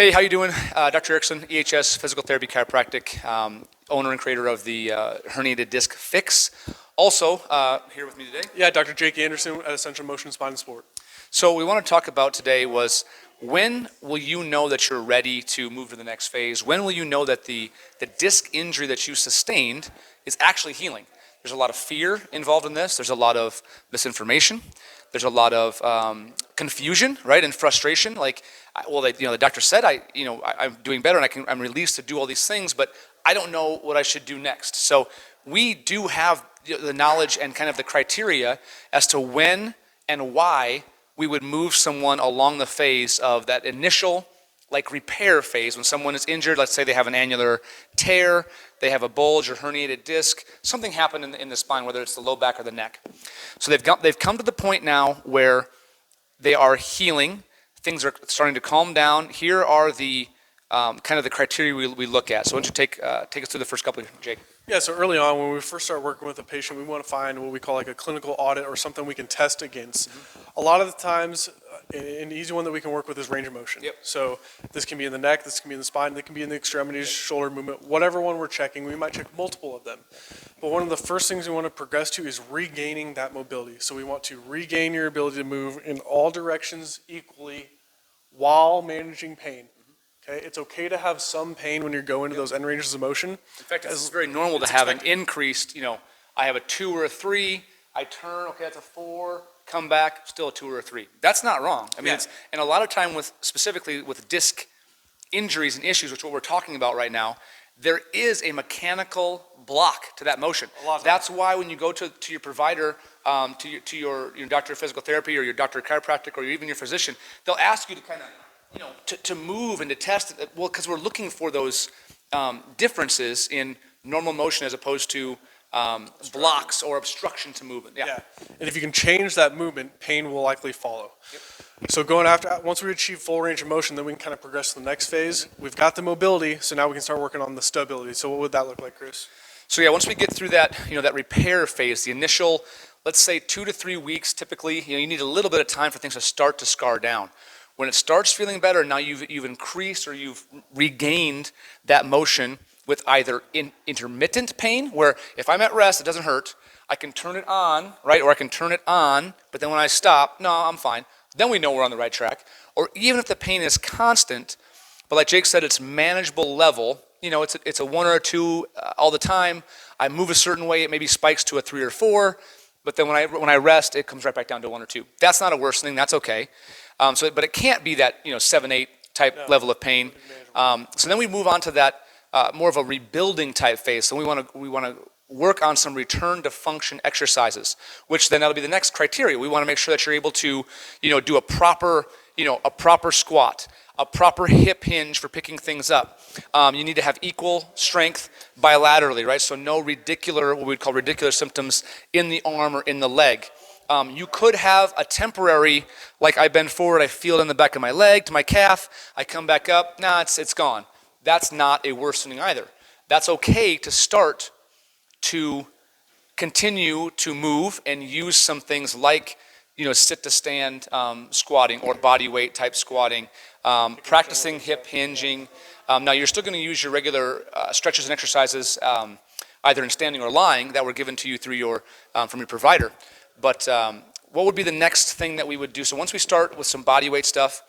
Hey, how you doing? Dr. Erickson, EHS Physical Therapy Chiropractic, owner and creator of the Herniated Disc Fix. Also, here with me today. Yeah, Dr. Jake Anderson at Essential Motion Spine and Sport. So what we want to talk about today was, when will you know that you're ready to move to the next phase? When will you know that the disc injury that you sustained is actually healing? There's a lot of fear involved in this. There's a lot of misinformation. There's a lot of confusion, right, and frustration. Like, the doctor said I'm doing better and I'm released to do all these things, but I don't know what I should do next. So we do have the knowledge and kind of the criteria as to when and why we would move someone along the phase of that initial repair phase. When someone is injured, let's say they have an annular tear, they have a bulge or herniated disc, something happened in the spine, whether it's the low back or the neck. So they've come to the point now where they are healing, things are starting to calm down. Here are the kind of the criteria we look at. So why don't you take us through the first couple, Jake? Yeah, so early on when we first start working with a patient, we want to find what we call a clinical audit or something we can test against. Mm-hmm. A lot of the times, an easy one that we can work with is range of motion. Yep. So this can be in the neck, this can be in the spine, this can be in the extremities, shoulder movement, whatever one we're checking. We might check multiple of them. But one of the first things we want to progress to is regaining that mobility. So we want to regain your ability to move in all directions equally while managing pain. Okay, it's okay to have some pain when you're going to those end ranges of motion. In fact, it's very normal to have an increased, I have a 2 or a 3, I turn, okay, that's a 4, come back, still a 2 or a 3. That's not wrong. I mean, and a lot of time specifically with disc injuries and issues, which is what we're talking about right now, there is a mechanical block to that motion. That's why when you go to your provider, to your doctor of physical therapy or your doctor of chiropractic or even your physician, they'll ask you to kind of to move and to test it, well, because we're looking for those differences in normal motion as opposed to blocks or obstruction to movement. Yeah. And if you can change that movement, pain will likely follow. Yep. So once we achieve full range of motion, then we can kind of progress to the next phase. Mm-hmm. We've got the mobility, so now we can start working on the stability. So what would that look like, Chris? So once we get through that, that repair phase, the initial, let's say 2 to 3 weeks, typically, you need a little bit of time for things to start to scar down. When it starts feeling better, now you've increased or you've regained that motion with either intermittent pain, where if I'm at rest, it doesn't hurt, I can turn it on, right? Or I can turn it on, but then when I stop, no, I'm fine. Then we know we're on the right track. Or even if the pain is constant, but like Jake said, it's manageable level, it's a 1 or a 2 all the time. I move a certain way, it maybe spikes to a 3 or 4, but then when I rest, it comes right back down to 1 or 2. That's not a worsening, that's okay. But it can't be that 7, 8 type level of pain. So then we move on to that more of a rebuilding type phase. So we want to work on some return to function exercises, which then that'll be the next criteria. We want to make sure that you're able to do a proper squat, a proper hip hinge for picking things up. You need to have equal strength bilaterally, right? So no what we'd call radicular symptoms in the arm or in the leg. You could have a temporary, like I bend forward, I feel it in the back of my leg to my calf, I come back up, it's gone. That's not a worsening either. That's okay to start to continue to move and use some things like, sit to stand squatting or body weight type squatting, practicing hip hinging. Now you're still going to use your regular stretches and exercises either in standing or lying that were given to you through from your provider. But what would be the next thing that we would do? So once we start with some body weight stuff,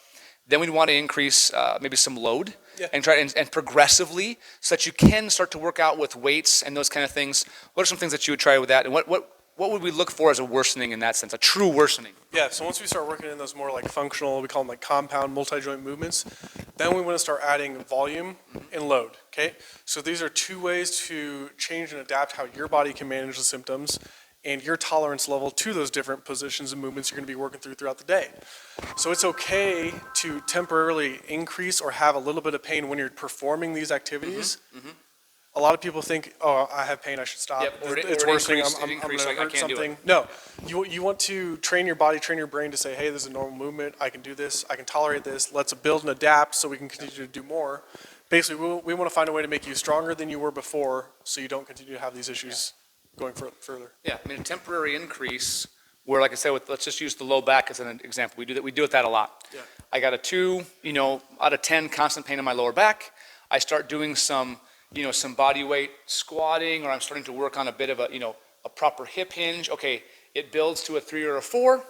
then we'd want to increase maybe some load and try and progressively, so that you can start to work out with weights and those kind of things. What are some things that you would try with that? And what would we look for as a worsening in that sense, a true worsening? Yeah, so once we start working in those more functional, we call them compound multi-joint movements, then we want to start adding volume and load, okay? So these are 2 ways to change and adapt how your body can manage the symptoms and your tolerance level to those different positions and movements you're going to be working throughout the day. So it's okay to temporarily increase or have a little bit of pain when you're performing these activities. Mm-hmm. A lot of people think, oh, I have pain, I should stop. Yep. It's worsening, I'm going to hurt something. No, you want to train your body, train your brain to say, hey, this is a normal movement, I can do this, I can tolerate this, let's build and adapt so we can continue to do more. Basically, we want to find a way to make you stronger than you were before so you don't continue to have these issues going further. Yeah, I mean, a temporary increase where, like I said, let's just use the low back as an example. We do that a lot. Yeah. I got a 2, out of 10 constant pain in my lower back. I start doing some body weight squatting, or I'm starting to work on a bit of a proper hip hinge. Okay, it builds to a 3 or a 4.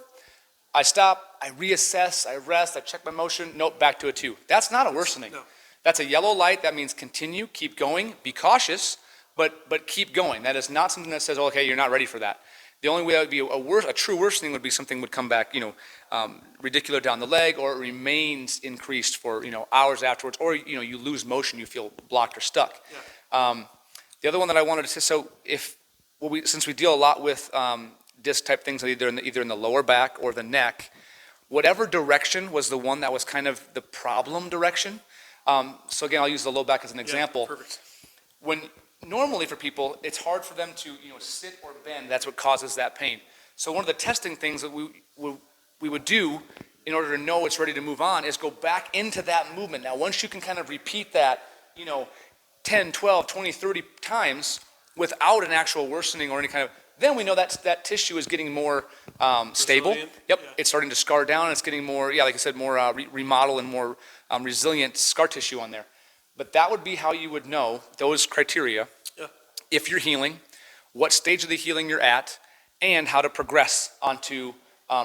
I stop, I reassess, I rest, I check my motion. Nope, back to a 2. That's not a worsening. No. That's a yellow light. That means continue, keep going, be cautious, but keep going. That is not something that says, oh, okay, you're not ready for that. The only way that would be a true worsening would be something would come back, radicular down the leg, or it remains increased for, hours afterwards, or, you lose motion, you feel blocked or stuck. Yeah. The other one that I wanted to say, so since we deal a lot with disc type things, either in the lower back or the neck, whatever direction was the one that was kind of the problem direction. So again, I'll use the low back as an example. Yeah, perfect. Normally for people, it's hard for them to sit or bend. That's what causes that pain. So one of the testing things that we would do in order to know it's ready to move on is go back into that movement. Now, once you can kind of repeat that, 10, 12, 20, 30 times without an actual worsening or any kind of, then we know that tissue is getting more stable. Yep, yeah. It's starting to scar down. And it's getting more, like I said, more remodel and more resilient scar tissue on there. But that would be how you would know those criteria, if you're healing, what stage of the healing you're at, and how to progress onto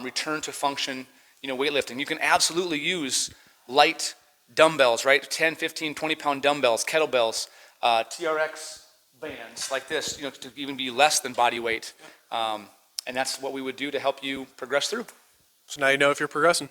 return to function, weightlifting. You can absolutely use light dumbbells, right? 10, 15, 20-pound dumbbells, kettlebells, TRX bands like this, to even be less than body weight. And that's what we would do to help you progress through. So now you know if you're progressing.